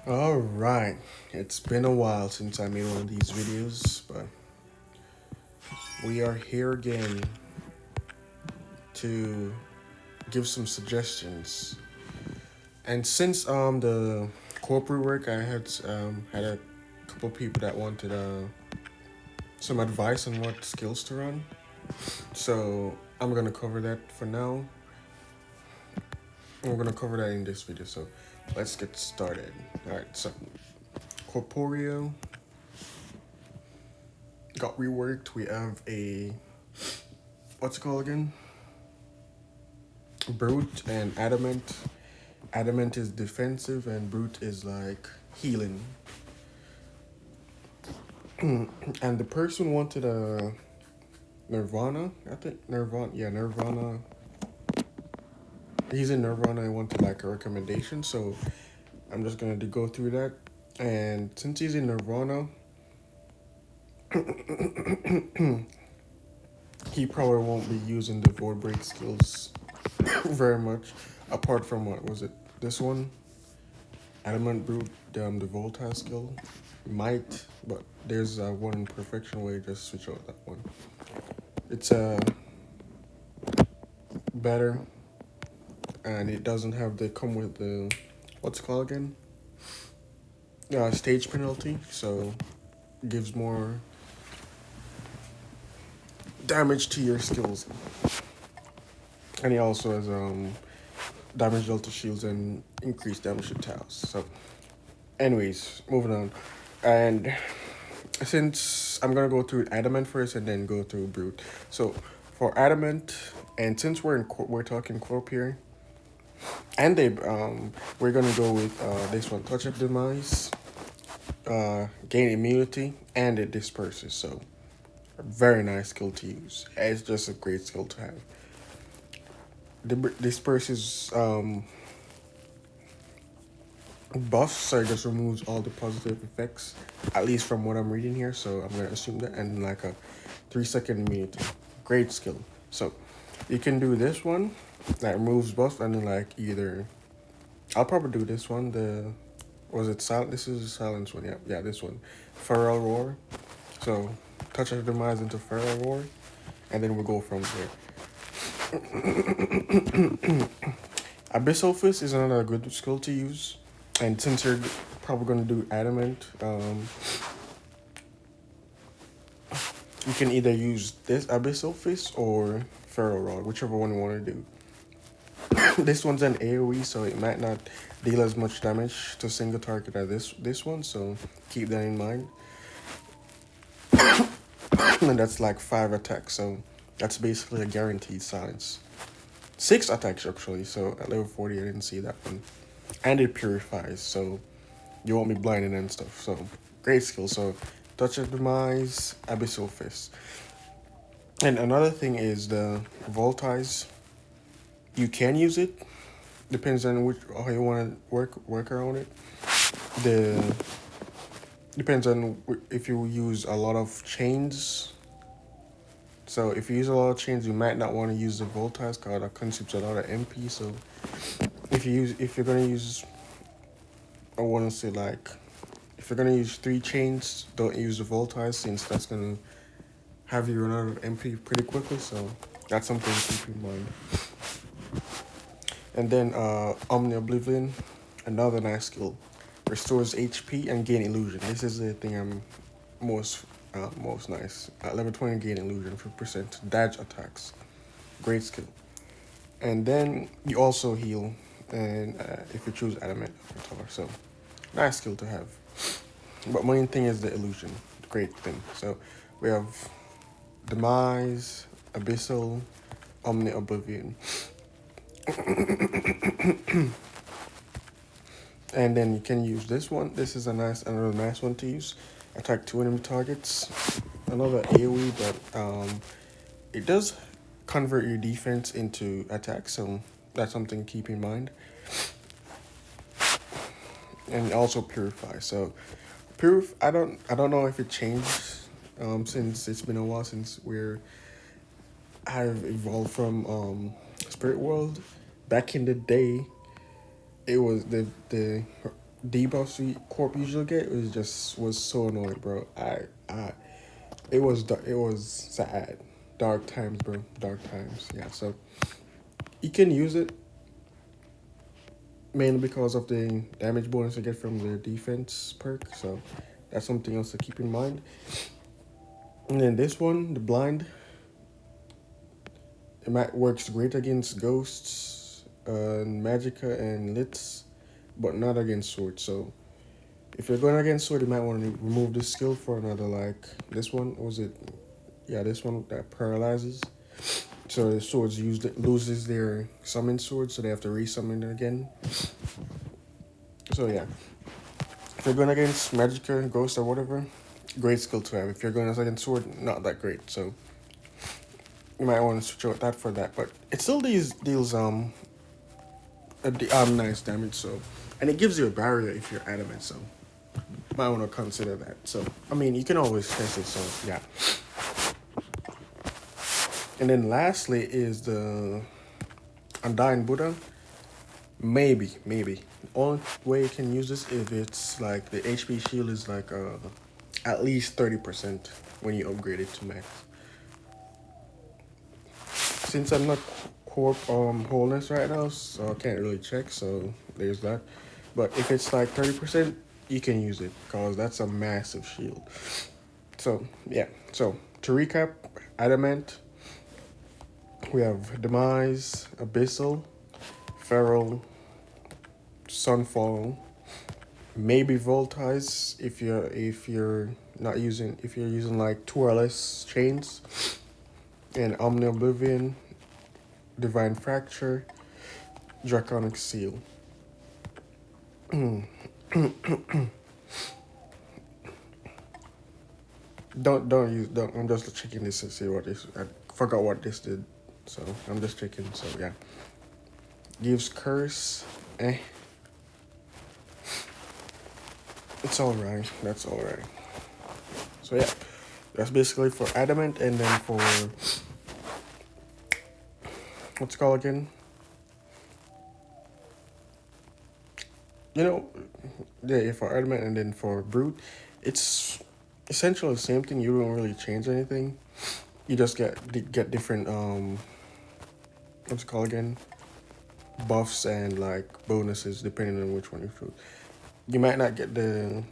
All right, it's been a while since I made one of these videos, but we are here again to give some suggestions. And since the corporate work, I had a couple people that wanted some advice on what skills to run. So I'm gonna cover that for now. We're gonna cover that in this video. So let's get started. All right, so Corporia got reworked. We have a what's it called again? Brute and Adamant. Adamant is defensive and Brute is like healing. And the person wanted a Nirvana. I think Nirvana. Yeah, Nirvana. He's in Nirvana and wanted like a recommendation. So I'm just gonna go through that. And since he's in Nirvana, he probably won't be using the void break skills very much. Apart from what was it? This one, Adamant Brute, the Volta skill. Might, but there's one in perfection way. Just switch out that one. It's better, and it doesn't have the come with the what's it called again? Stage penalty, so gives more damage to your skills, and he also has damage dealt to shields and increased damage to towers. So, anyways, moving on, and since I'm gonna go through Adamant first and then go through Brute. So for Adamant, and since we're talking Corp here, and they we're gonna go with this one, Touch of Demise, gain immunity, and it disperses. So a very nice skill to use. It's just a great skill to have. The disperses buffs, so it just removes all the positive effects, at least from what I'm reading here. So I'm gonna assume that, and like a 3-second immunity, great skill. So you can do this one that removes buff, and then like either I'll probably do this one. The was it silent? This is a silence one. Yeah, this one, Feral Roar. So touch of demise into Feral Roar, and then we'll go from there. Abyssal Fist is another good skill to use. And since you're probably going to do Adamant, you can either use this Abyssal Fist or Feral Rod, whichever one you want to do. This one's an AoE, so it might not deal as much damage to a single target as this one, so keep that in mind. And that's like 5 attacks, so that's basically a guaranteed silence. 6 attacks actually, so at level 40 I didn't see that one. And it purifies, so you won't be blinded and stuff. So great skill. So Touch of Demise, Abyssal Fist. And another thing is the Voltize. You can use it. Depends on how you want to work around it. The depends on if you use a lot of chains. So if you use a lot of chains, you might not want to use the Voltize because that consumes a lot of MP. So if you're gonna use, I want to say like, if you're gonna use 3 chains, don't use the Voltize since that's gonna have you run out of MP pretty quickly. So that's something to keep in mind. And then Omni Oblivion, another nice skill, restores HP and gain illusion. This is the thing I'm most nice. Level 20 gain illusion for percent dodge attacks. Great skill. And then you also heal, and if you choose Adamant Avatar, so nice skill to have. But main thing is the illusion, great thing. So we have Demise, Abyssal, Omni Oblivion. And then you can use this one. This is another nice one to use. Attack 2 enemy targets. Another AoE, but it does convert your defense into attack, so that's something to keep in mind. And also purify. So I don't know if it changed since it's been a while since I've evolved from Spirit World. Back in the day, it was the debuffs Corp usually get was so annoying, bro. It was sad. Dark times, bro. Dark times. Yeah. So you can use it mainly because of the damage bonus you get from the defense perk. So that's something else to keep in mind. And then this one, the blind, works great against ghosts, magicka, and lits, but not against sword. So if you're going against sword, you might want to remove this skill for another, like this one. Was it? Yeah, this one that paralyzes. So the swords loses their summon sword, so they have to resummon it again. So yeah, if you're going against magicka, ghost, or whatever, great skill to have. If you're going against sword, not that great. So you might want to switch out that for that. But it still deals nice damage. So, and it gives you a barrier if you're adamant. So might want to consider that. So I mean, you can always test it. So yeah. And then lastly is the Undying Buddha. Maybe. The only way you can use this if it's like the HP shield is like at least 30% when you upgrade it to max. Since I'm not corp wholeness right now, so I can't really check, so there's that. But if it's like 30%, you can use it because that's a massive shield. So yeah. So to recap, Adamant, we have Demise, Abyssal, Feral, Sunfall, maybe Voltize if you're using like 2 or less chains, and Omni Oblivion, Divine Fracture, Draconic Seal. Don't I'm just checking this to see what this. I forgot what this did, so I'm just checking. So yeah, gives curse. It's alright. That's alright. So yeah, that's basically for Adamant, and then for what's it called again? Yeah, for Adamant, and then for Brute, it's essentially the same thing. You don't really change anything. You just get different what's it called again? Buffs and like bonuses depending on which one you choose. You might not get the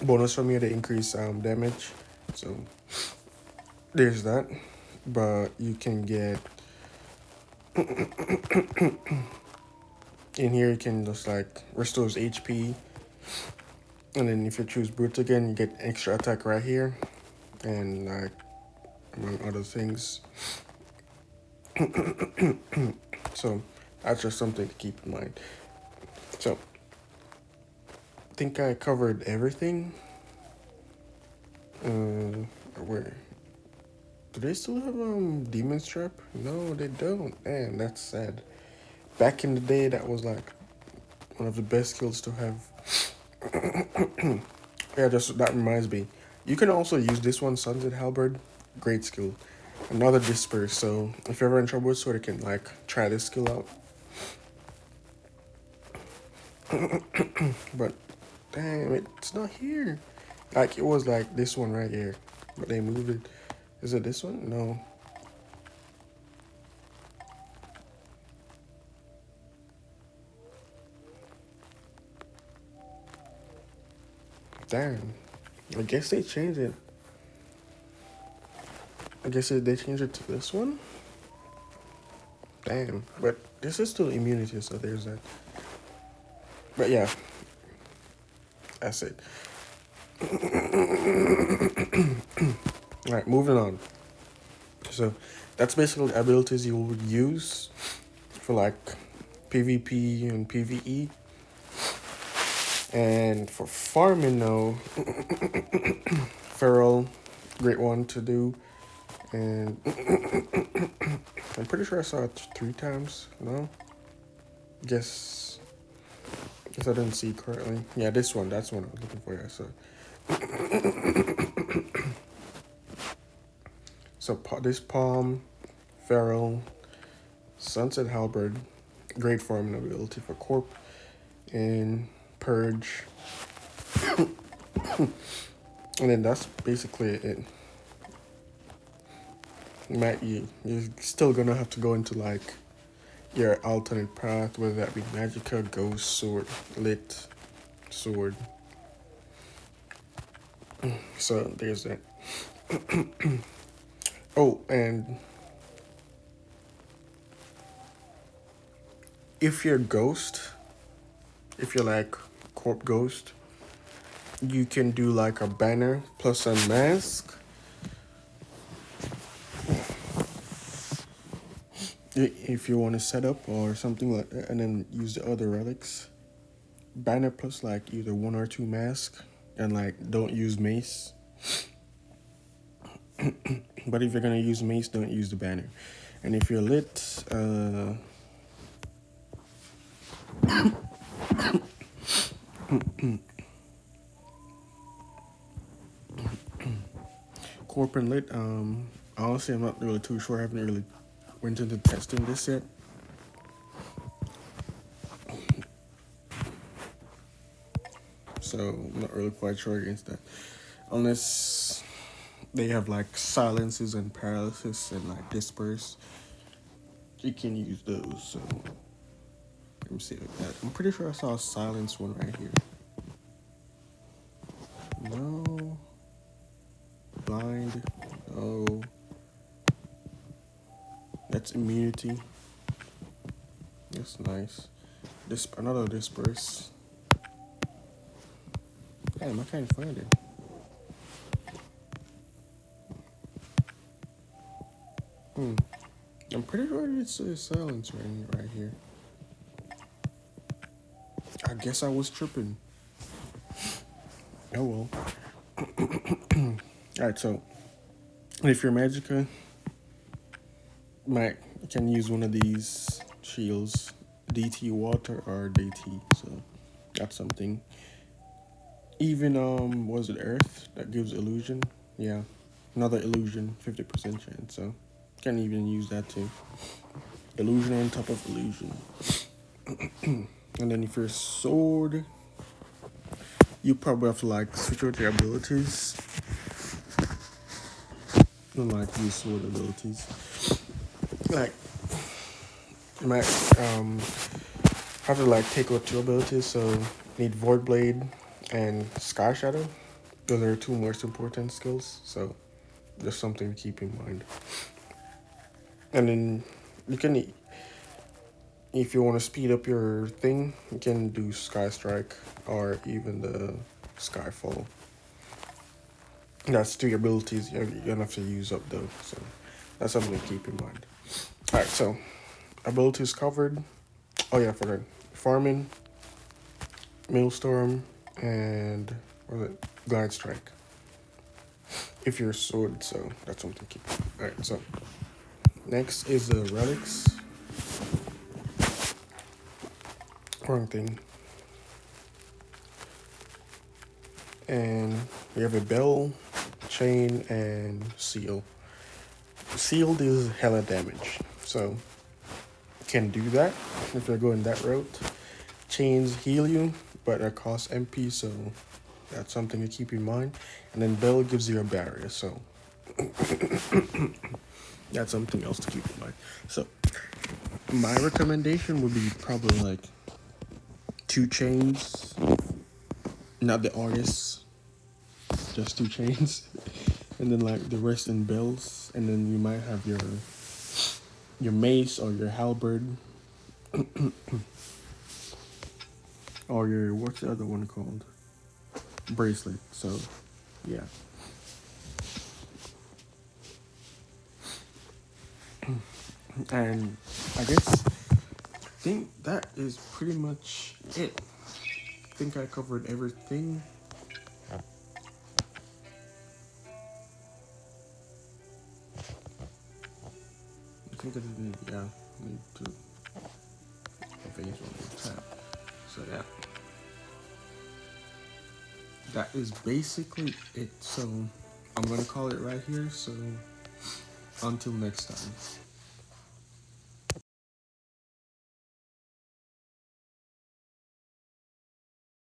bonus from here to increase damage, so there's that. But you can get in here. You can just like restores HP, and then if you choose Brute again, you get extra attack right here, and like among other things. So that's just something to keep in mind. So I think I covered everything. Where do they still have Demon's Trap? No, they don't. Man, that's sad. Back in the day, that was like one of the best skills to have. Yeah, just that reminds me. You can also use this one, Sunset Halberd. Great skill. Another Disperse. So if you're ever in trouble with sword, you can like try this skill out. But damn, it's not here. Like it was like this one right here, but they moved it. Is it this one? No. Damn. I guess they changed it. I guess they changed it to this one. Damn. But this is still immunity, so there's that. But yeah. That's it. Alright, moving on. So that's basically the abilities you would use for like PvP and PvE. And for farming though, Feral, great one to do. And I'm pretty sure I saw it 3 times. No? Guess I didn't see correctly. Yeah, this one. That's one I was looking for. Yeah, so this Palm, Feral, Sunset Halberd, great farming ability for Corp. and purge. And then that's basically it. You're still gonna have to go into like your alternate path, whether that be Magicka, Ghost, Sword, Lit, Sword. So there's that. Oh, and if you're Ghost, if you're like Corp Ghost, you can do like a banner plus a mask. If you want to set up or something like that, and then use the other relics. Banner plus like either 1 or 2 masks, and like don't use mace. But if you're gonna use mace, don't use the banner. And if you're lit, Corp and lit, honestly I'm not really too sure. I haven't really went into testing this yet. So I'm not really quite sure against that. Unless they have like silences and paralysis and like disperse. You can use those, so let me see like that. I'm pretty sure I saw a silence one right here. No. Blind. No. That's immunity. That's nice. Another disperse. Damn, I can't find it. I'm pretty sure it's a silence right here. I guess I was tripping. Oh well. Alright, so if you're Magicka, you can use one of these shields, DT water or DT, so that's something. Even was it Earth that gives illusion? Yeah. Another illusion, 50% chance, so can even use that too. Illusion on top of illusion. And then if you're sword, you probably have to like switch out your abilities. Don't like use sword abilities. Like you might have to like take out 2 abilities, so need Void Blade and Sky Shadow. Those are 2 most important skills, so just something to keep in mind. And then you can, if you want to speed up your thing, you can do Sky Strike or even the Skyfall. That's 2 abilities you're gonna have to use up though, so that's something to keep in mind. Alright, so abilities covered. Oh yeah, I forgot. Farming, Maelstrom, and what was it? Glide Strike. If you're a sword, so that's something to keep. Alright, so next is the relics. Wrong thing. And we have a bell, chain, and seal. Sealed is hella damage, so can do that if you're going that route. Chains heal you, but it costs MP, so that's something to keep in mind. And then bell gives you a barrier, so that's something else to keep in mind. So my recommendation would be probably like 2 chains, not the artists, just 2 chains, and then like the rest in bells, and then you might have your mace or your halberd, or your, what's the other one called? Bracelet. So yeah. And I think that is pretty much it. I think I covered everything. I think I didn't, yeah, need to finish one more time. So yeah. That is basically it. So I'm gonna call it right here. So until next time.